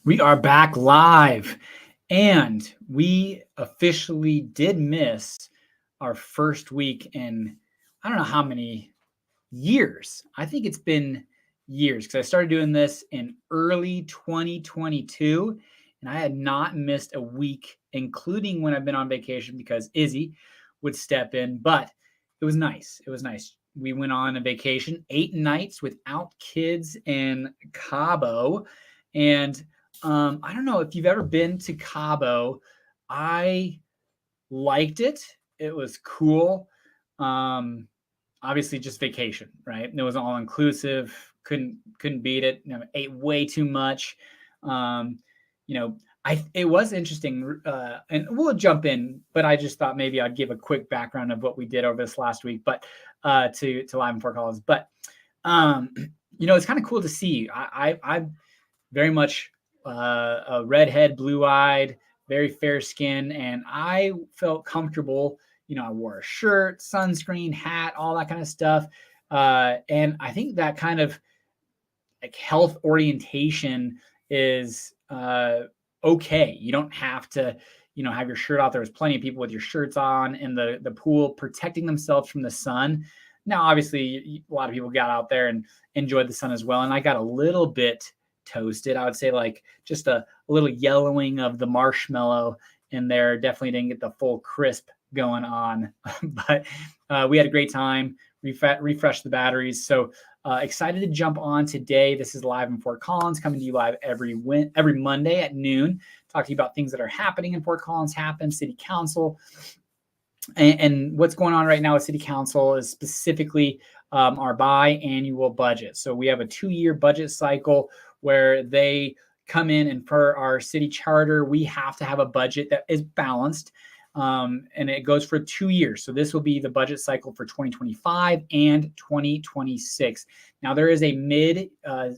We are back live, and we officially did miss our first week in I don't know how many years. I think it's been years because I started doing this in early 2022, and I had not missed a week, including when I've been on vacation because Izzy would step in. But it was nice. It was nice. We went on a vacation, 8 nights without kids in Cabo, and I don't know if you've ever been to Cabo. I liked it. It was cool. Obviously, just vacation, right? It was all inclusive. Couldn't beat it. Ate way too much. Um, it was interesting, and we'll jump in. But I just thought maybe I'd give a quick background of what we did over this last week, but to Live in Fort Collins. But it's kind of cool to see. I very much a redhead, blue-eyed, very fair skin, and I felt comfortable. I wore a shirt, sunscreen, hat, all that kind of stuff, and I think that kind of like health orientation is okay. You don't have to, have your shirt off. There was plenty of people with your shirts on in the pool, protecting themselves from the sun. Now, obviously, a lot of people got out there and enjoyed the sun as well, and I got a little bit toasted. I would say like just a little yellowing of the marshmallow in there. Definitely didn't get the full crisp going on, but we had a great time, refreshed the batteries. So excited to jump on today. This is Live in Fort Collins, coming to you live every Monday at noon. Talk to you about things that are happening in Fort Collins, City Council, and what's going on right now with City Council is specifically our biannual budget. So we have a 2-year budget cycle where they come in, and per our city charter, we have to have a budget that is balanced, and it goes for 2 years. So this will be the budget cycle for 2025 and 2026. Now there is a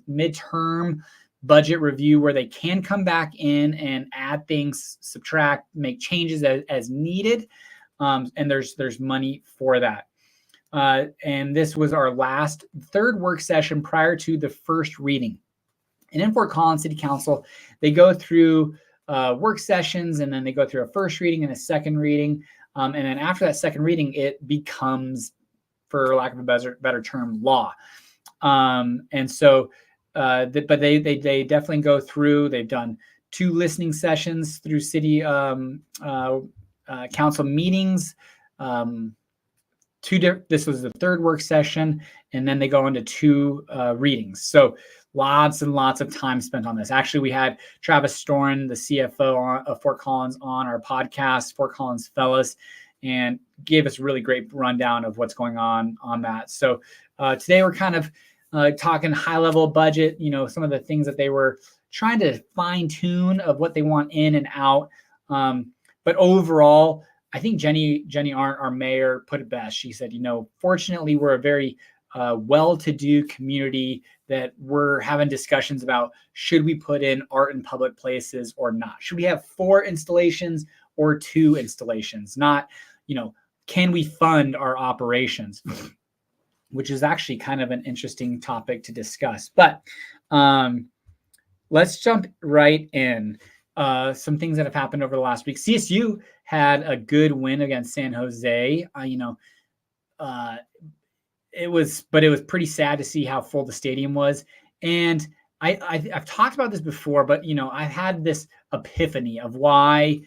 midterm budget review where they can come back in and add things, subtract, make changes as needed, and there's money for that. And this was our last third work session prior to the first reading. And in Fort Collins City Council, they go through work sessions, and then they go through a first reading and a second reading. And then after that second reading, it becomes, for lack of a better term, law. And so, but they definitely go through. They've done 2 listening sessions through city council meetings. This was the third work session, and then they go into 2 readings. So lots and lots of time spent on this. Actually, we had Travis Storin, the CFO of Fort Collins, on our podcast, Fort Collins Fellas, and gave us a really great rundown of what's going on that. So today we're kind of talking high-level budget, some of the things that they were trying to fine-tune of what they want in and out. But overall, I think Jenny Arndt, our mayor, put it best. She said, fortunately, we're a very well-to-do community that we're having discussions about, should we put in art in public places or not? Should we have 4 installations or 2 installations? Not, can we fund our operations? Which is actually kind of an interesting topic to discuss. But let's jump right in. Some things that have happened over the last week. CSU had a good win against San Jose. It was pretty sad to see how full the stadium was. And I've talked about this before, but I've had this epiphany of why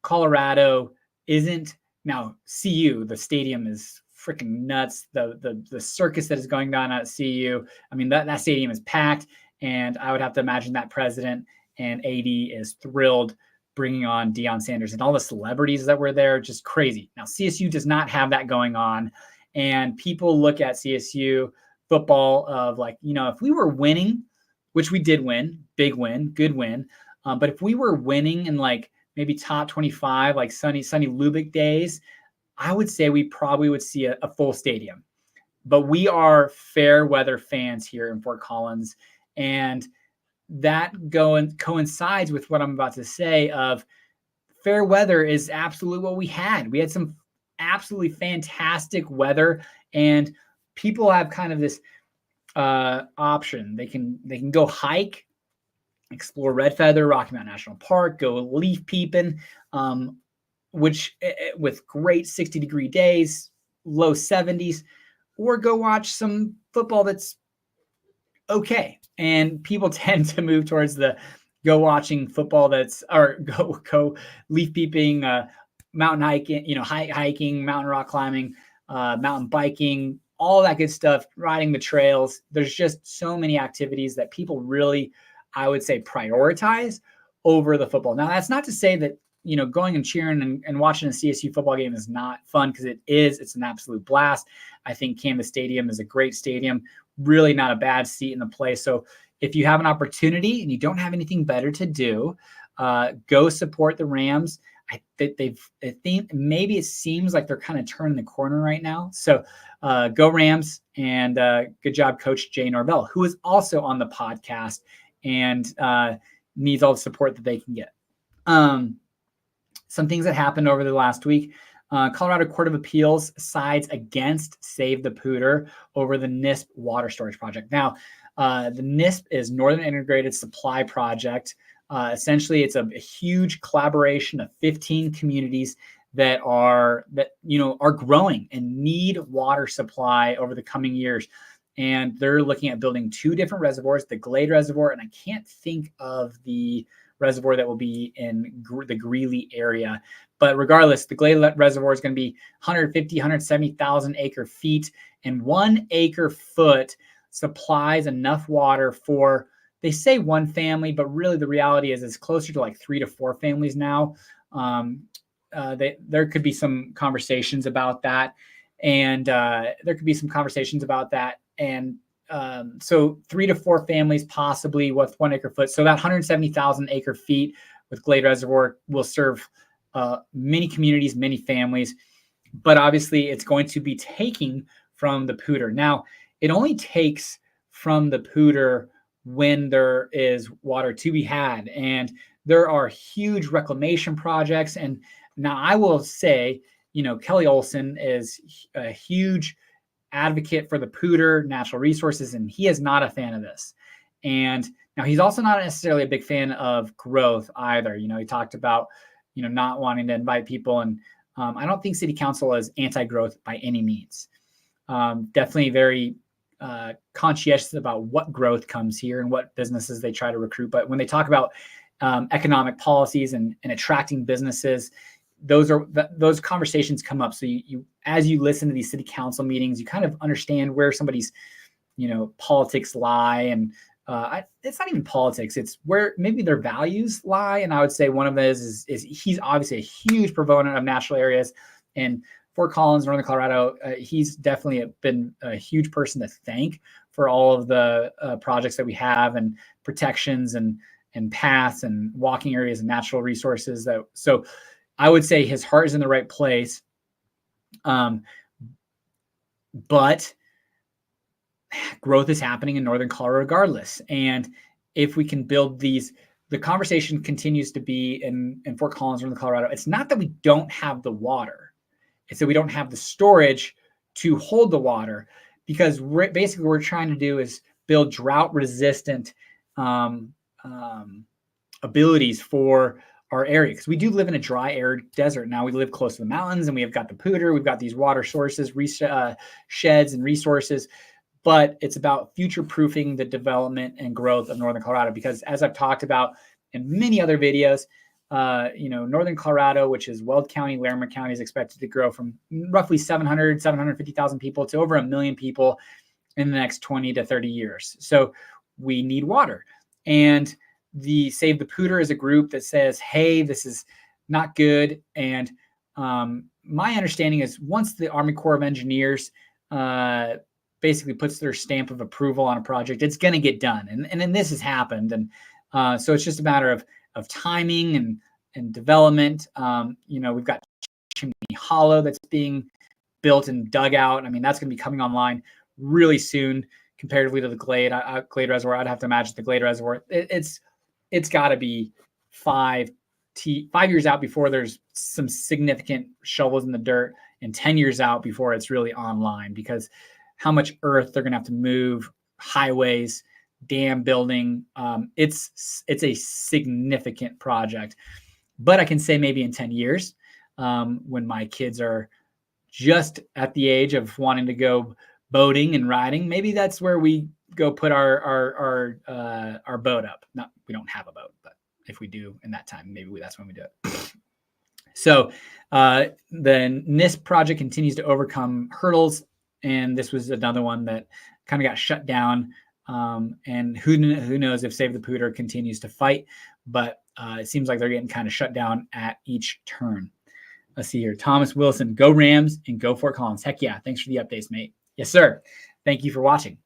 Colorado isn't now. CU, the stadium is freaking nuts. The circus that is going down at CU. I mean, that stadium is packed, and I would have to imagine that president and AD is thrilled bringing on Deion Sanders and all the celebrities that were there. Just crazy. Now CSU does not have that going on. And people look at CSU football of like, if we were winning, which we did win, big win, good win. But if we were winning in like maybe top 25, like sunny Lubick days, I would say we probably would see a full stadium. But we are fair weather fans here in Fort Collins. And that coincides with what I'm about to say of fair weather is absolutely what we had. We had some absolutely fantastic weather, and people have kind of this option. They can go hike explore Red Feather, Rocky Mountain National Park, go leaf peeping, which with great 60-degree days, low 70s, or go watch some football that's okay. And people tend to move towards the go watching football that's, or go leaf peeping, mountain hiking, hiking, mountain rock climbing, mountain biking, all that good stuff, riding the trails. There's just so many activities that people really, I would say, prioritize over the football. Now, that's not to say that, going and cheering and watching a CSU football game is not fun, because it is. It's an absolute blast. I think Canvas Stadium is a great stadium, really not a bad seat in the place. So if you have an opportunity and you don't have anything better to do, go support the Rams. I think maybe it seems like they're kind of turning the corner right now. So go Rams, and good job, Coach Jay Norvell, who is also on the podcast and needs all the support that they can get. Some things that happened over the last week. Colorado Court of Appeals sides against Save the Pooter over the NISP water storage project. Now, the NISP is Northern Integrated Supply Project. Essentially, it's a huge collaboration of 15 communities that are growing and need water supply over the coming years. And they're looking at building 2 different reservoirs, the Glade Reservoir, and I can't think of the reservoir that will be in the Greeley area. But regardless, the Glade Reservoir is going to be 170,000 acre feet, and 1 acre foot supplies enough water for, they say 1 family, but really the reality is it's closer to like 3 to 4 families now. There could be some conversations about that. And so 3 to 4 families possibly with 1 acre foot. So that 170,000 acre feet with Glade Reservoir will serve many communities, many families. But obviously it's going to be taking from the Pooter. Now, it only takes from the Pooter when there is water to be had. And there are huge reclamation projects. And now I will say, Kelly Olson is a huge advocate for the Pooter natural resources, and he is not a fan of this. And now he's also not necessarily a big fan of growth either. He talked about, not wanting to invite people. And I don't think city council is anti-growth by any means. Definitely very conscientious about what growth comes here and what businesses they try to recruit. But when they talk about economic policies and attracting businesses, those conversations come up. So you as you listen to these city council meetings, you kind of understand where somebody's, politics lie. And it's not even politics. It's where maybe their values lie. And I would say one of those is he's obviously a huge proponent of natural areas. And Fort Collins, Northern Colorado, he's definitely been a huge person to thank for all of the projects that we have and protections and paths and walking areas and natural resources. So I would say his heart is in the right place. But growth is happening in Northern Colorado regardless. And if we can build these, the conversation continues to be in Fort Collins, Northern Colorado. It's not that we don't have the water. It's that we don't have the storage to hold the water, because basically what we're trying to do is build drought resistant abilities for our area, because we do live in a dry, arid desert. Now we live close to the mountains, and we have got the Pooter, we've got these water sources, sheds and resources, but it's about future-proofing the development and growth of Northern Colorado. Because as I've talked about in many other videos, Northern Colorado, which is Weld County, Larimer County, is expected to grow from roughly 750,000 people to over 1 million people in the next 20 to 30 years. So we need water. And the Save the Pooter is a group that says, hey, this is not good. And my understanding is once the Army Corps of Engineers basically puts their stamp of approval on a project, it's going to get done. And then this has happened. And so it's just a matter of timing and development. We've got Chimney Hollow that's being built and dug out. I mean, that's going to be coming online really soon comparatively to the Glade Reservoir. I'd have to imagine the Glade Reservoir. It's got to be 5 years out before there's some significant shovels in the dirt, and 10 years out before it's really online, because how much earth they're going to have to move, highways, dam building. It's a significant project, but I can say maybe in 10 years, when my kids are just at the age of wanting to go boating and riding, maybe that's where we go put our boat up. Not, we don't have a boat, but if we do in that time, maybe that's when we do it. So the NISP project continues to overcome hurdles, and this was another one that kind of got shut down. And who knows if Save the Pooter continues to fight, but it seems like they're getting kind of shut down at each turn. Let's see here. Thomas Wilson, go Rams and go Fort Collins. Heck yeah. Thanks for the updates, mate. Yes, sir. Thank you for watching,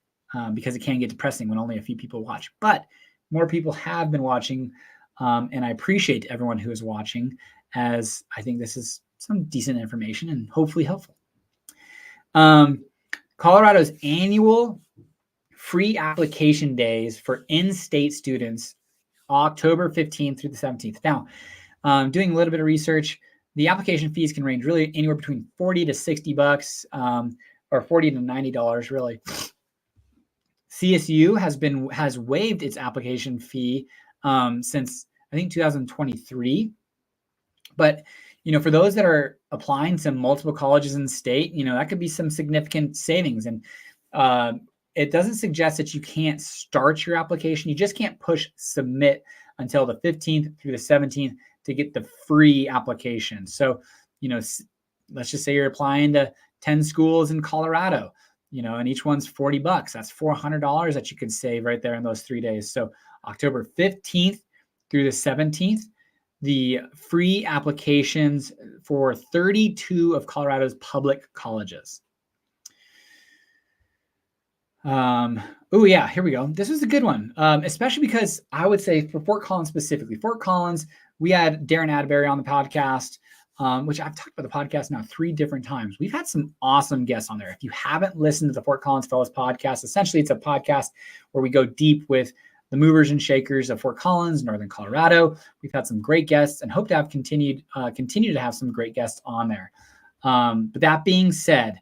because it can get depressing when only a few people watch, but more people have been watching. And I appreciate everyone who is watching, as I think this is some decent information and hopefully helpful. Colorado's annual free application days for in-state students, October 15th through the 17th. Now, doing a little bit of research, the application fees can range really anywhere between $40 to $60, or $40 to $90, really. CSU has waived its application fee since I think 2023. But for those that are applying to multiple colleges in the state, that could be some significant savings. And it doesn't suggest that you can't start your application. You just can't push submit until the 15th through the 17th to get the free application. So, let's just say you're applying to 10 schools in Colorado, and each one's $40. That's $400 that you could save right there in those 3 days. So October 15th through the 17th, the free applications for 32 of Colorado's public colleges. Oh yeah, here we go. This was a good one, especially because I would say for Fort Collins specifically. Fort Collins, we had Darren Atterbury on the podcast, which I've talked about the podcast now 3 different times. We've had some awesome guests on there. If you haven't listened to the Fort Collins Fellows podcast, essentially it's a podcast where we go deep with the movers and shakers of Fort Collins, Northern Colorado. We've had some great guests and hope to have continue to have some great guests on there. But that being said,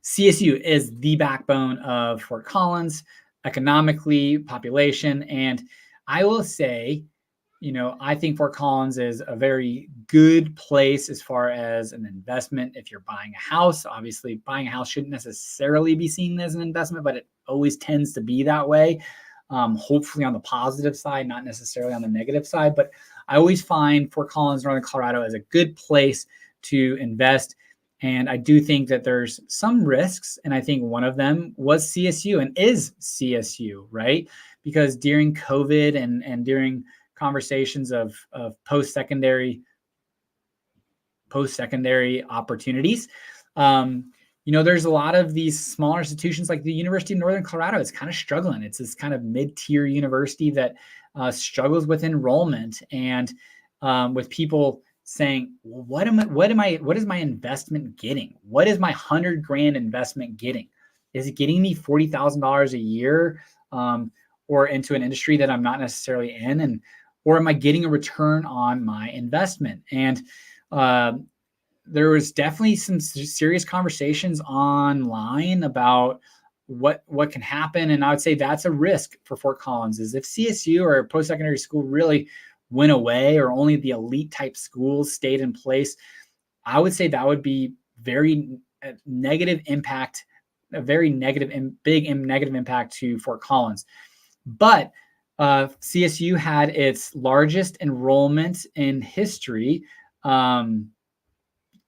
CSU is the backbone of Fort Collins, economically, population. And I will say, I think Fort Collins is a very good place as far as an investment. If you're buying a house, obviously buying a house shouldn't necessarily be seen as an investment, but it always tends to be that way. Hopefully on the positive side, not necessarily on the negative side. But I always find Fort Collins, Northern Colorado is a good place to invest. And I do think that there's some risks. And I think one of them was CSU and is CSU, right? Because during COVID and during conversations of post-secondary opportunities, there's a lot of these smaller institutions like the University of Northern Colorado. It's kind of struggling. It's this kind of mid-tier university that struggles with enrollment and with people saying, well, what is my investment getting? What is my $100,000 investment getting? Is it getting me $40,000 a year, or into an industry that I'm not necessarily in? Or am I getting a return on my investment? And there was definitely some serious conversations online about what can happen. And I would say that's a risk for Fort Collins, is if CSU or a post-secondary school really went away, or only the elite type schools stayed in place, I would say that would be very negative impact, a very negative and big negative impact to Fort Collins. But CSU had its largest enrollment in history,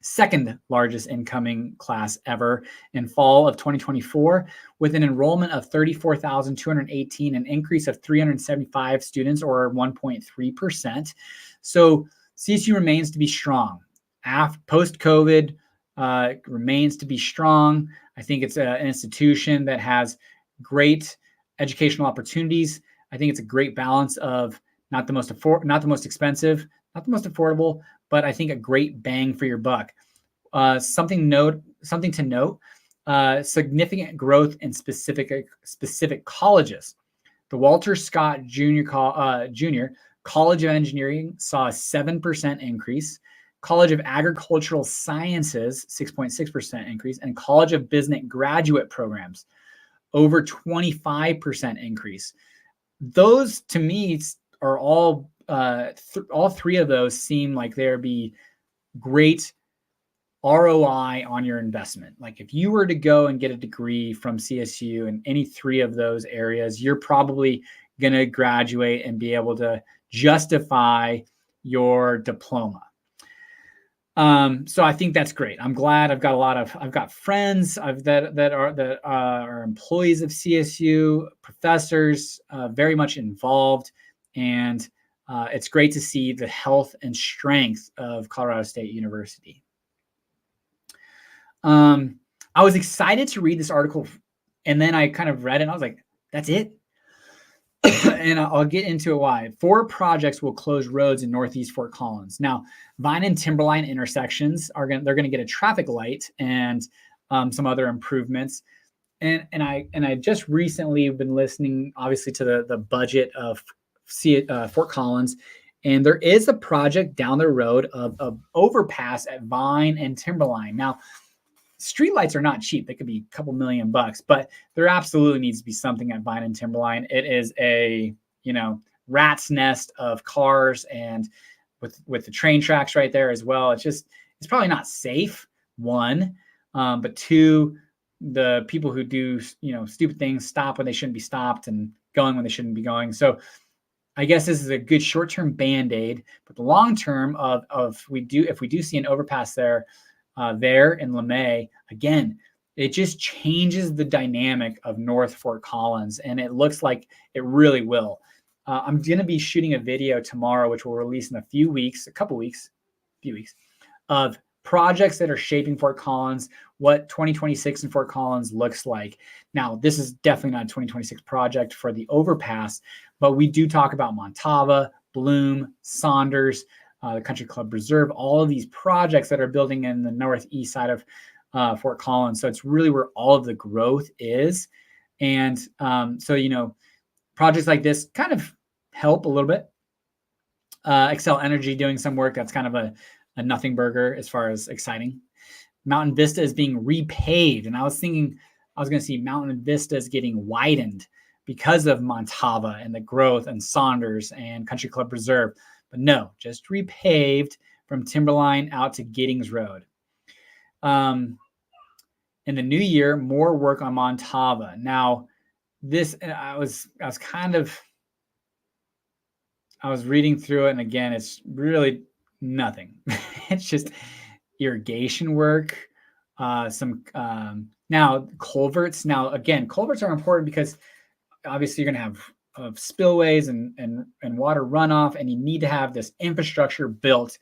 second largest incoming class ever in fall of 2024, with an enrollment of 34,218, an increase of 375 students, or 1.3%. So CSU remains to be strong. Post-COVID remains to be strong. I think it's an institution that has great educational opportunities. I think it's a great balance of not the most expensive, not the most affordable, but I think a great bang for your buck. Something to note: significant growth in specific colleges. The Walter Scott Jr. College of Engineering saw a 7% increase. College of Agricultural Sciences, 6.6% increase, and College of Business graduate programs, over 25% increase. Those to me are all three of those seem like there'd be great ROI on your investment. Like if you were to go and get a degree from CSU in any three of those areas, you're probably going to graduate and be able to justify your diploma. So I think that's great. I'm glad I've got friends that are employees of CSU, professors, very much involved, and it's great to see the health and strength of Colorado State University. I was excited to read this article, and then I kind of read it and I was like, that's it. And I'll get into it why. 4 projects will close roads in Northeast Fort Collins. Now, Vine and Timberline intersections they're going to get a traffic light and some other improvements. And I just recently been listening, obviously, to the budget of Fort Collins, and there is a project down the road of overpass at Vine and Timberline. Now, streetlights are not cheap. They could be a couple $1,000,000, but there absolutely needs to be something at Vine and Timberline. It is a, rat's nest of cars, and with the train tracks right there as well. It's probably not safe, one, but two, the people who do, stupid things stop when they shouldn't be stopped and going when they shouldn't be going. So I guess this is a good short-term Band-Aid, but the long-term if we do see an overpass there in LeMay, again, it just changes the dynamic of North Fort Collins, and it looks like it really will. I'm going to be shooting a video tomorrow, which will release in a few weeks, of projects that are shaping Fort Collins, what 2026 in Fort Collins looks like. Now, this is definitely not a 2026 project for the overpass, but we do talk about Montava, Bloom, Saunders, the Country Club Reserve, all of these projects that are building in the northeast side of Fort Collins. So it's really where all of the growth is. And so, projects like this kind of help a little bit. Xcel Energy doing some work that's kind of a nothing burger as far as exciting. Mountain Vista is being repaved. And I was thinking I was going to see Mountain Vista is getting widened because of Montava and the growth and Saunders and Country Club Reserve. But no, just repaved from Timberline out to Giddings Road. In the new year, more work on Montava. Now, this I was reading through it, and again, it's really nothing. It's just irrigation work. Now culverts. Now again, culverts are important because obviously you're going to have of spillways and water runoff, and you need to have this infrastructure built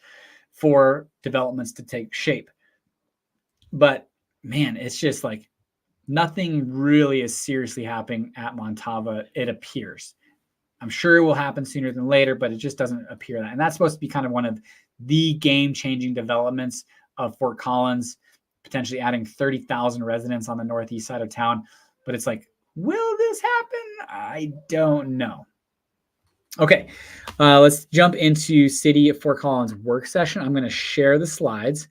for developments to take shape. But man, it's just like nothing really is seriously happening at Montava, it appears. I'm sure it will happen sooner than later, but it just doesn't appear that. And that's supposed to be kind of one of the game-changing developments of Fort Collins, potentially adding 30,000 residents on the northeast side of town. But it's like, will this happen? I don't know. Okay, let's jump into City of Fort Collins work session. I'm going to share the slides.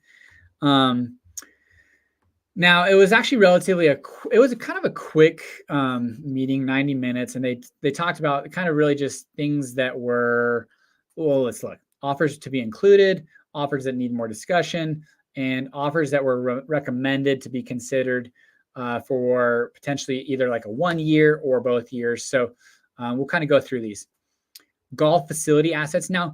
Now, it was actually it was kind of a quick meeting, 90 minutes, and they talked about kind of really just things that were, well, let's look. Offers to be included, offers that need more discussion, and offers that were recommended to be considered for potentially either like a 1 year or both years. So we'll kind of go through these. Golf facility assets. Now,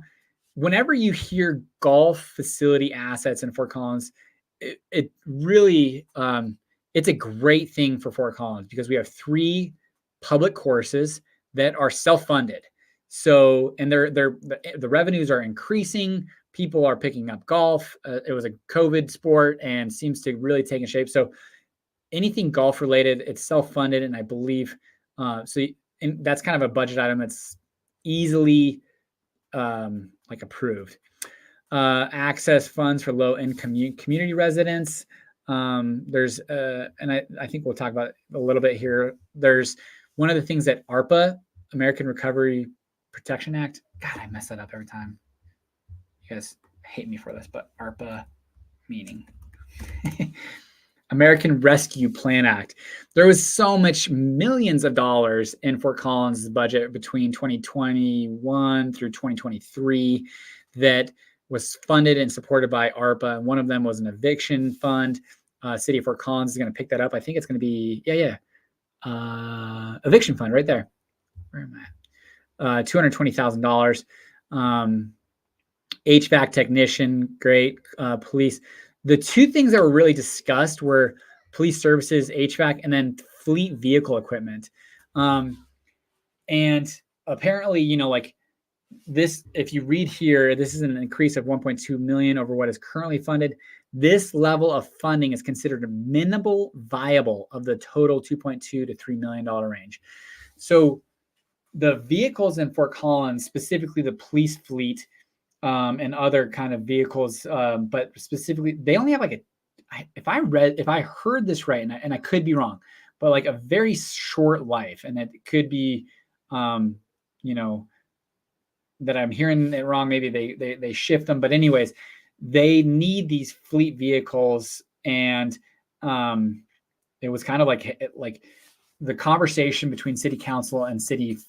whenever you hear golf facility assets in Fort Collins, it really, it's a great thing for Fort Collins because we have 3 public courses that are self-funded. So, and the revenues are increasing. People are picking up golf. It was a COVID sport and seems to really take in shape. So anything golf related, it's self-funded. And I believe, and that's kind of a budget item that's easily like approved. Access funds for low-income community residents. There's, and I think we'll talk about it a little bit here. There's one of the things that ARPA, American Recovery Protection Act. God, I mess that up every time. You guys hate me for this, but ARPA meaning. American Rescue Plan Act. There was so much millions of dollars in Fort Collins' budget between 2021 through 2023 that was funded and supported by ARPA. And one of them was an eviction fund. City of Fort Collins is going to pick that up. I think it's going to be, eviction fund right there. Where am I? $220,000. HVAC technician, great. Police. The two things that were really discussed were police services, HVAC, and then fleet vehicle equipment. And apparently, like this, if you read here, this is an increase of 1.2 million over what is currently funded. This level of funding is considered minimal viable of the total 2.2 to $3 million range. So the vehicles in Fort Collins, specifically the police fleet, and other kind of vehicles, but specifically, they only have if I heard this right, and I could be wrong, but like a very short life, and it could be, that I'm hearing it wrong. Maybe they shift them, but anyways, they need these fleet vehicles, and it was kind of like the conversation between city council and city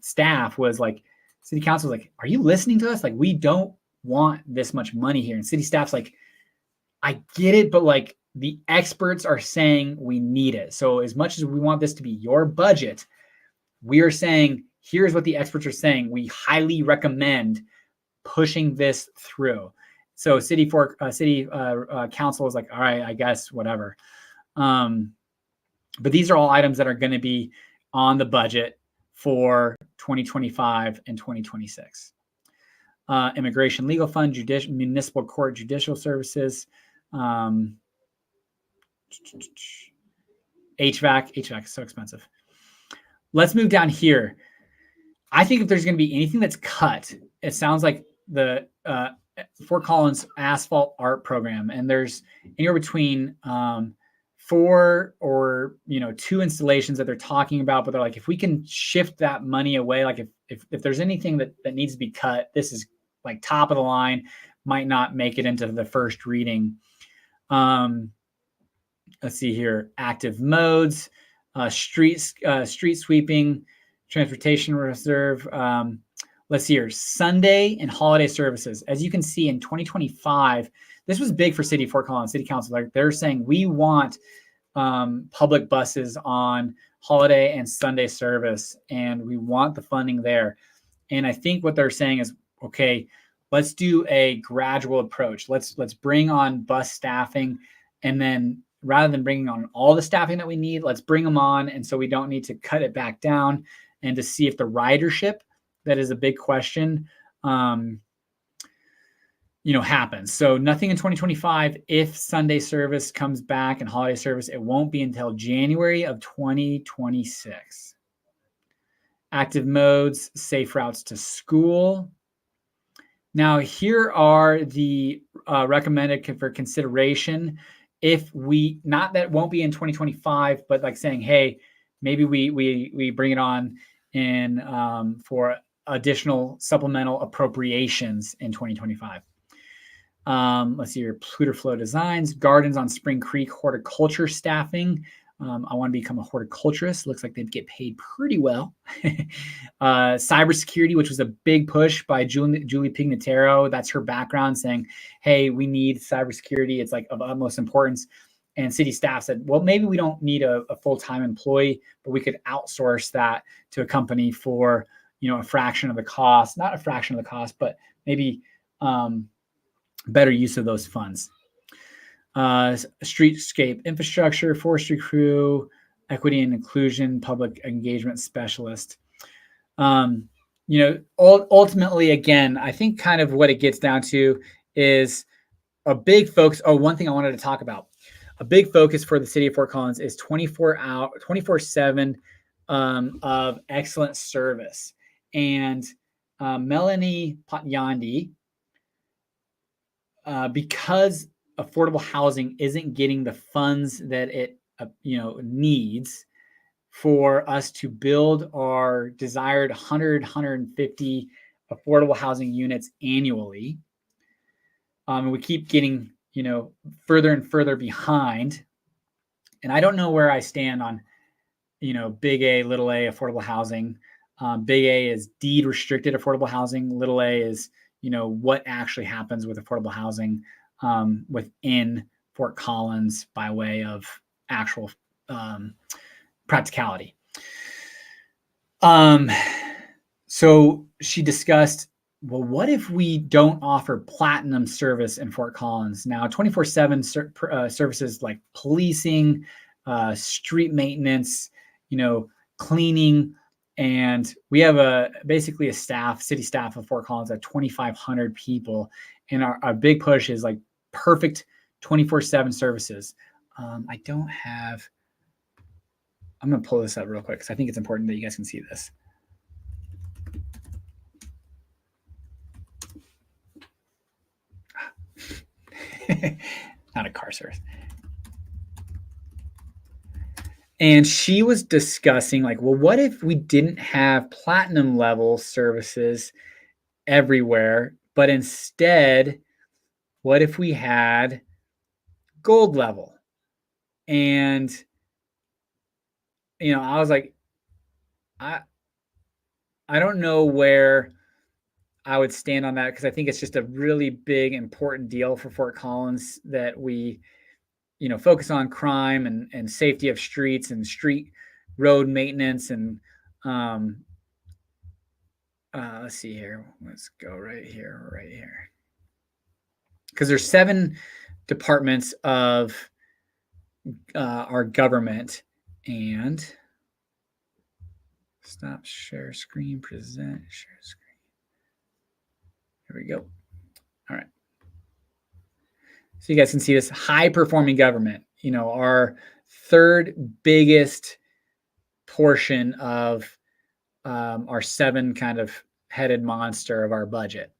staff was like, city council was like, are you listening to us? Like, we don't want this much money here. And city staff's like, I get it, but like the experts are saying we need it. So as much as we want this to be your budget, we are saying, here's what the experts are saying. We highly recommend pushing this through. So city council is like, all right, I guess, whatever. But these are all items that are going to be on the budget for 2025 and 2026. Immigration Legal Fund, Municipal Court Judicial Services, HVAC is so expensive. Let's move down here. I think if there's going to be anything that's cut, it sounds like the Fort Collins asphalt art program, and there's anywhere between 4 or 2 installations that they're talking about, but they're like, if we can shift that money away, like if there's anything that needs to be cut, this is like top of the line, might not make it into the first reading. Let's see here, active modes, street sweeping, transportation reserve. Let's see here, Sunday and holiday services. As you can see in 2025, this was big for City of Fort Collins, City Council. Like, they're saying we want public buses on holiday and Sunday service, and we want the funding there. And I think what they're saying is, okay, let's do a gradual approach. Let's bring on bus staffing, and then rather than bringing on all the staffing that we need, let's bring them on, and so we don't need to cut it back down, and to see if the ridership, that is a big question, happens. So nothing in 2025. If Sunday service comes back and holiday service, it won't be until January of 2026. Active modes, safe routes to school. Now, here are the recommended for consideration. If we, not that won't be in 2025, but like saying, hey, maybe we bring it on in for additional supplemental appropriations in 2025. Let's see here, Pluter Flow Designs, gardens on Spring Creek, horticulture staffing. I want to become a horticulturist. Looks like they'd get paid pretty well. Cybersecurity, which was a big push by Julie Pignataro. That's her background, saying, hey, we need cybersecurity. It's like of utmost importance. And city staff said, well, maybe we don't need a full-time employee, but we could outsource that to a company for, a fraction of the cost, not a fraction of the cost, but maybe better use of those funds. Streetscape infrastructure, forestry crew, equity and inclusion, public engagement specialist. Ultimately, again, I think kind of what it gets down to is a big focus. Oh, one thing I wanted to talk about. A big focus for the city of Fort Collins is 24/7 of excellent service. And Melanie Patyandi, because affordable housing isn't getting the funds that it needs for us to build our desired 150 affordable housing units annually. And we keep getting further and further behind. And I don't know where I stand on, big A, little a affordable housing. Big A is deed restricted affordable housing. Little a is, what actually happens with affordable housing within Fort Collins by way of actual practicality. So she discussed, well, what if we don't offer platinum service in Fort Collins? Now, 24/7 services like policing, street maintenance, cleaning, and we have basically a city staff of Fort Collins of 2,500 people, and our big push is like perfect 24/7 services. I don't have. I'm going to pull this up real quick because I think it's important that you guys can see this. Not a car service. And she was discussing like, well, what if we didn't have platinum level services everywhere, but instead, what if we had gold level? And, I was like, I don't know where I would stand on that, because I think it's just a really big, important deal for Fort Collins that we, focus on crime and safety of streets and street road maintenance. And let's see here. Let's go right here. Because there's 7 departments of our government. And stop share screen, present, share screen. Here we go. All right. So you guys can see this high performing government, our third biggest portion of our 7 kind of headed monster of our budget,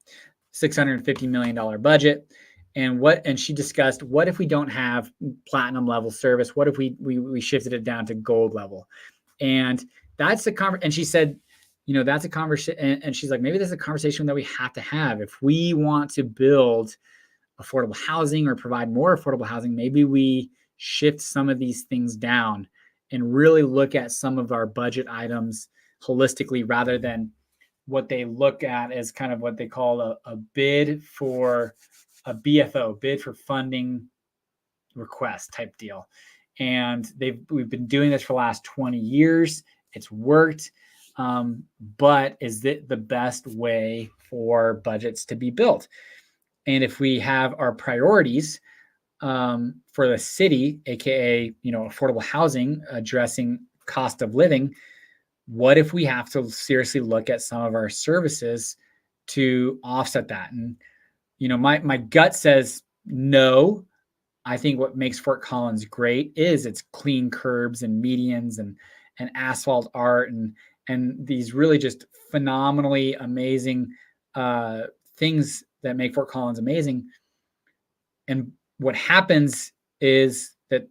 $650 million budget. And she discussed, what if we don't have platinum level service? What if we shifted it down to gold level? And that's and she said, that's a conversation. And she's like, maybe that's a conversation that we have to have. If we want to build affordable housing or provide more affordable housing, maybe we shift some of these things down and really look at some of our budget items holistically, rather than what they look at as kind of what they call a bid for a BFO, bid for funding request type deal. And we've been doing this for the last 20 years. It's worked. But is it the best way for budgets to be built? And if we have our priorities for the city, aka affordable housing, addressing cost of living, what if we have to seriously look at some of our services to offset that? And my gut says no. I think what makes Fort Collins great is its clean curbs and medians and asphalt art and these really just phenomenally amazing things that make Fort Collins amazing. And what happens is that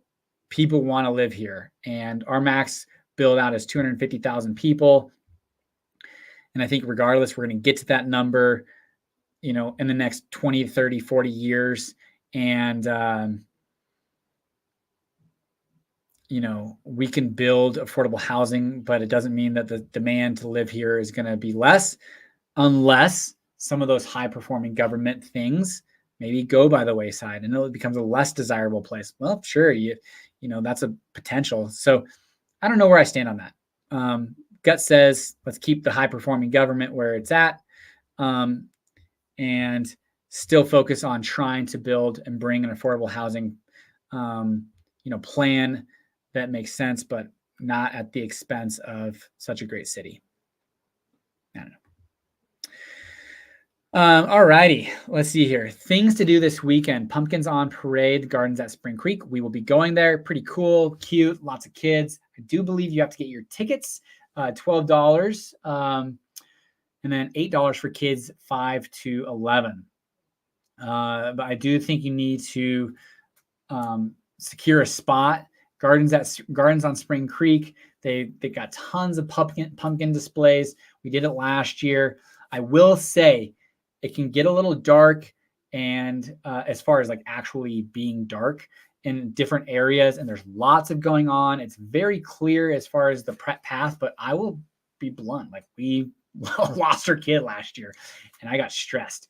people want to live here, and our max build out is 250,000 people. And I think regardless, we're going to get to that number, in the next 20, 30, 40 years. And, we can build affordable housing, but it doesn't mean that the demand to live here is going to be less, unless some of those high performing government things maybe go by the wayside and it becomes a less desirable place. Well, sure, that's a potential. So I don't know where I stand on that. Gut says, let's keep the high performing government where it's at, and still focus on trying to build and bring an affordable housing, plan that makes sense, but not at the expense of such a great city. I don't know. All righty. Let's see here. Things to do this weekend. Pumpkins on Parade, Gardens at Spring Creek. We will be going there. Pretty cool, cute, lots of kids. I do believe you have to get your tickets, $12, and then $8 for kids 5 to 11. But I do think you need to secure a spot. Gardens on Spring Creek. They got tons of pumpkin displays. We did it last year. I will say it can get a little dark, and as far as like actually being dark, in different areas, and there's lots of going on. It's very clear as far as the prep path, but I will be blunt. Like, we lost our kid last year and I got stressed.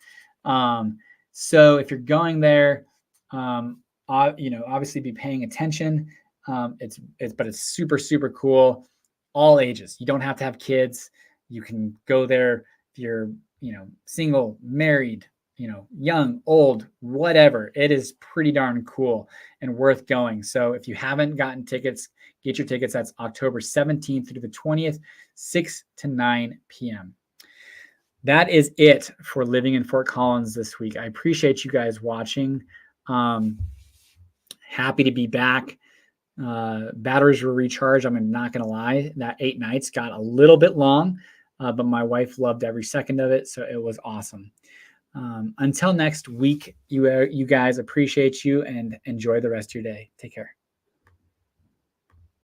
So if you're going there, obviously be paying attention. But it's super, super cool. All ages. You don't have to have kids. You can go there if you're, single, married, young, old, whatever. It is pretty darn cool and worth going. So if you haven't gotten tickets, get your tickets. That's October 17th through the 20th, 6 to 9 p.m. That is it for Living in Fort Collins this week. I appreciate you guys watching. Happy to be back. Batteries were recharged. I'm not going to lie. That 8 nights got a little bit long, but my wife loved every second of it. So it was awesome. Until next week, you guys, appreciate you and enjoy the rest of your day. Take care.